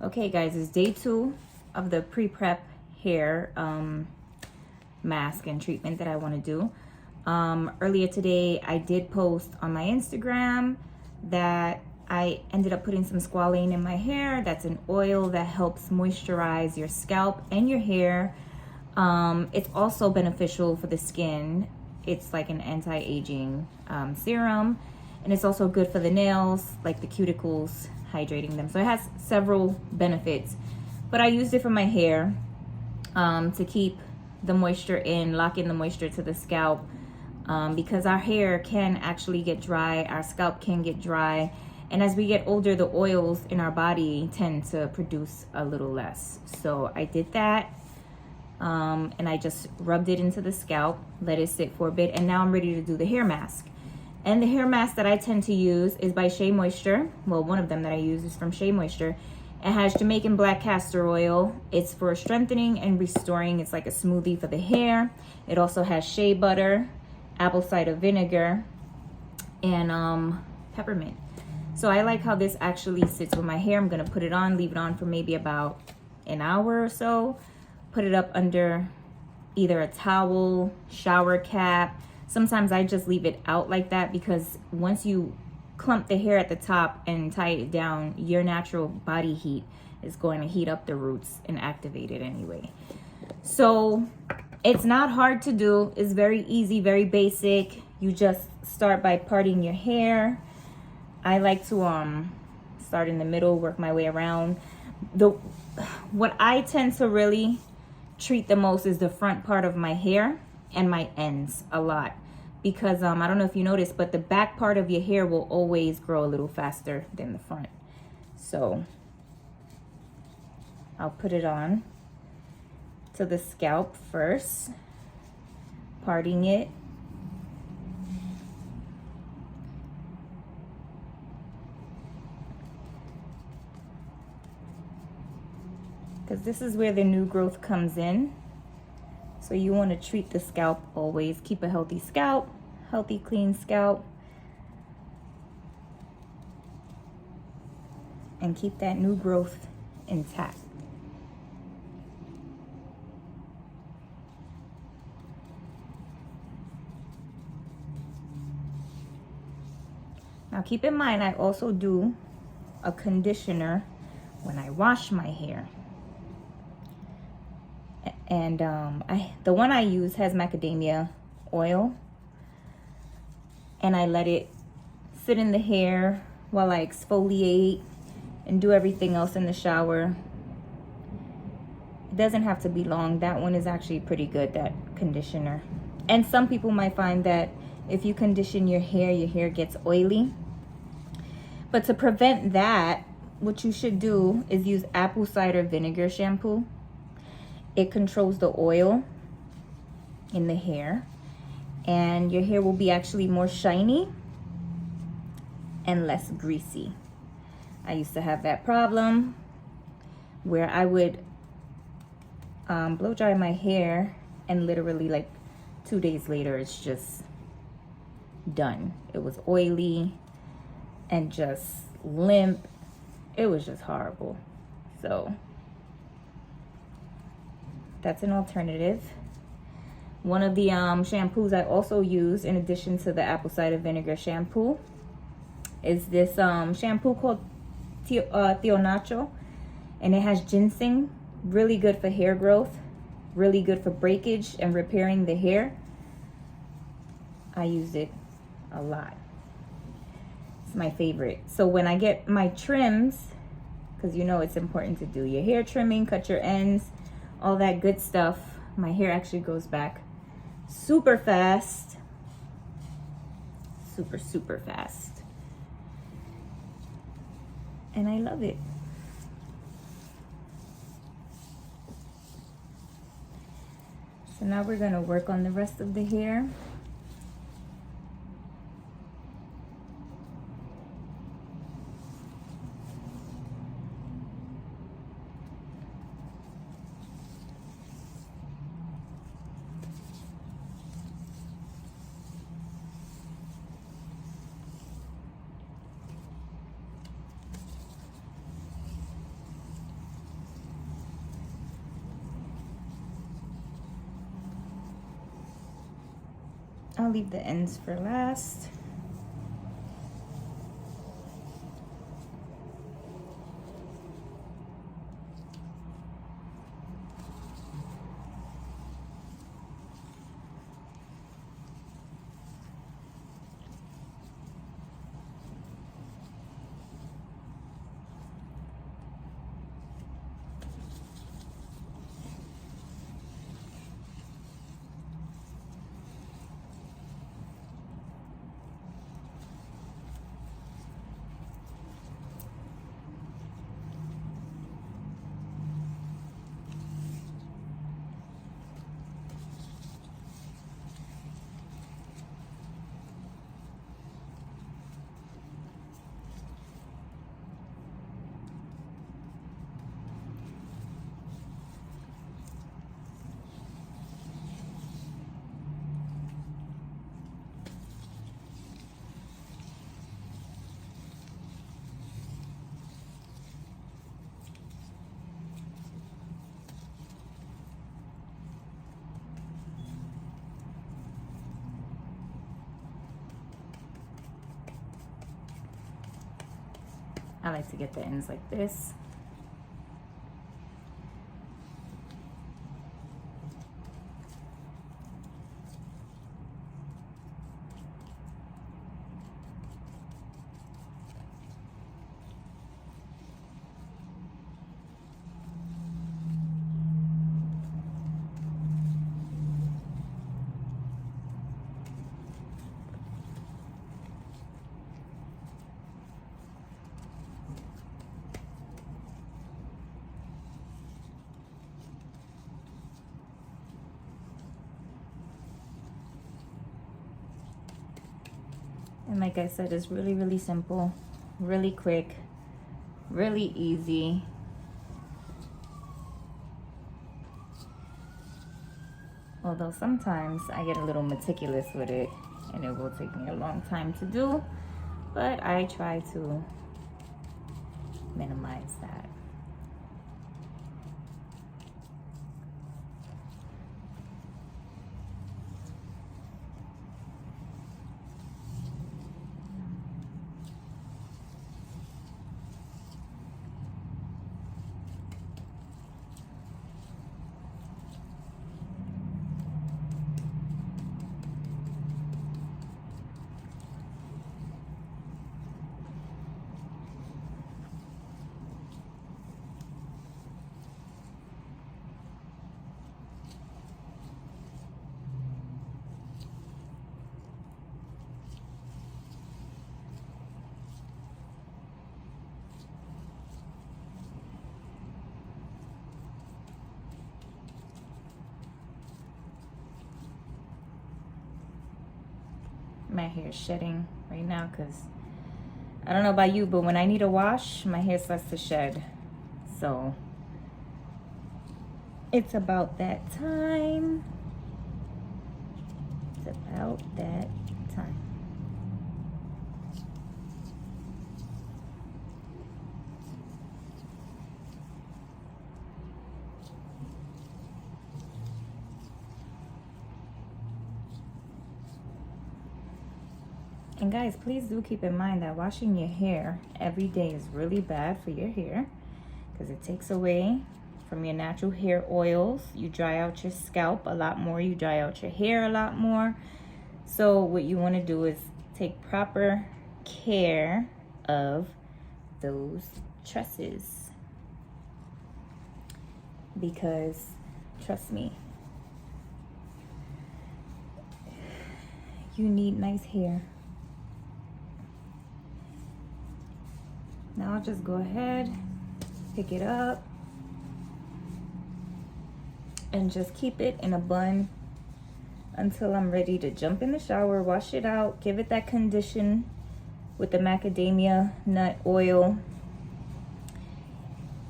Okay guys, it's day 2 of the pre-prep hair mask and treatment that I want to do. Earlier today I did post on my Instagram that I ended up putting some squalane in my hair. That's an oil that helps moisturize your scalp and your hair. It's also beneficial for the skin. It's like an anti-aging serum, and it's also good for the nails, like the cuticles, hydrating them. So it has several benefits, but I used it for my hair to keep the moisture in, lock in the moisture to the scalp, because our hair can actually get dry, our scalp can get dry, and as we get older, the oils in our body tend to produce a little less. So I did that. And I just rubbed it into the scalp, let it sit for a bit, and now I'm ready to do the hair mask. And the hair mask that I tend to use is by Shea Moisture. Well, one of them that I use is from Shea Moisture. It has Jamaican black castor oil. It's for strengthening and restoring. It's like a smoothie for the hair. It also has shea butter, apple cider vinegar, and peppermint. So I like how this actually sits with my hair. I'm gonna put it on, leave it on for maybe about an hour or so. Put it up under either a towel, shower cap. Sometimes I just leave it out like that because once you clump the hair at the top and tie it down, your natural body heat is going to heat up the roots and activate it anyway. So it's not hard to do. It's very easy, very basic. You just start by parting your hair. I like to start in the middle, work my way around. What I tend to really treat the most is the front part of my hair and my ends a lot, because I don't know if you noticed, but the back part of your hair will always grow a little faster than the front. So I'll put it on to the scalp first, parting it. Because this is where the new growth comes in. So you want to treat the scalp always. Keep a healthy scalp, healthy, clean scalp. And keep that new growth intact. Now keep in mind, I also do a conditioner when I wash my hair. And the one I use has macadamia oil, and I let it sit in the hair while I exfoliate and do everything else in the shower. It doesn't have to be long. That one is actually pretty good, that conditioner. And some people might find that if you condition your hair gets oily. But to prevent that, what you should do is use apple cider vinegar shampoo. It controls the oil in the hair, and your hair will be actually more shiny and less greasy. I used to have that problem where I would blow dry my hair, and literally like 2 days later it's just done. It was oily and just limp. It was just horrible. So that's an alternative. One of the shampoos I also use in addition to the apple cider vinegar shampoo is this shampoo called Tio Nacho, and it has ginseng. Really good for hair growth, really good for breakage and repairing the hair. I use it a lot. It's my favorite. So when I get my trims, because you know it's important to do your hair trimming, cut your ends, all that good stuff, my hair actually goes back super fast. Super fast. And I love it. So now we're gonna work on the rest of the hair. I'll leave the ends for last. I like to get the ends like this. And like I said, it's really, really simple, really quick, really easy. Although sometimes I get a little meticulous with it and it will take me a long time to do, but I try to minimize that. My hair is shedding right now because I don't know about you, but when I need a wash, my hair starts to shed. So it's about that time. It's about that time. And guys, please do keep in mind that washing your hair every day is really bad for your hair because it takes away from your natural hair oils. You dry out your scalp a lot more. You dry out your hair a lot more. So what you want to do is take proper care of those tresses, because trust me, you need nice hair. Now I'll just go ahead, pick it up, and just keep it in a bun until I'm ready to jump in the shower, wash it out, give it that condition with the macadamia nut oil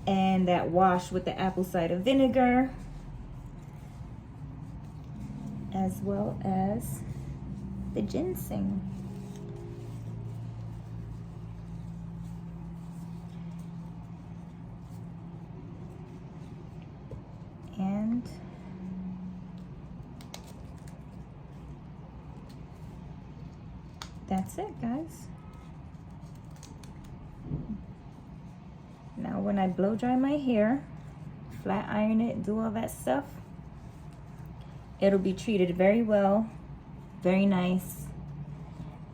and that wash with the apple cider vinegar, as well as the ginseng. And that's it, guys. Now when I blow dry my hair, flat iron it, do all that stuff, it'll be treated very well, very nice,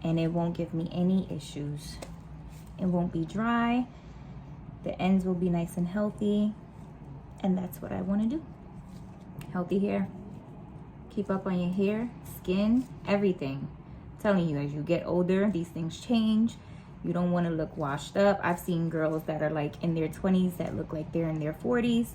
and it won't give me any issues. It won't be dry, the ends will be nice and healthy, and that's what I want to do. Healthy hair. Keep up on your hair, skin, everything. I'm telling you, as you get older, these things change. You don't want to look washed up. I've seen girls that are like in their 20s that look like they're in their 40s.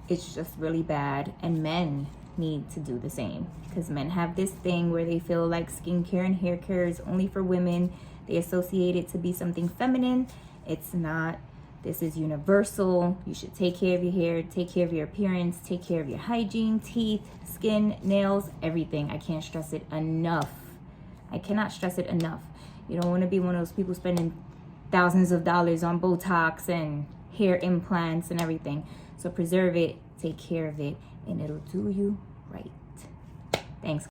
It's just really bad. And men need to do the same, because men have this thing where they feel like skincare and hair care is only for women. They associate it to be something feminine. It's not. This is universal. You should take care of your hair, take care of your appearance, take care of your hygiene, teeth, skin, nails, everything. I can't stress it enough. I cannot stress it enough. You don't want to be one of those people spending thousands of dollars on Botox and hair implants and everything. So preserve it, take care of it, and it'll do you right. Thanks.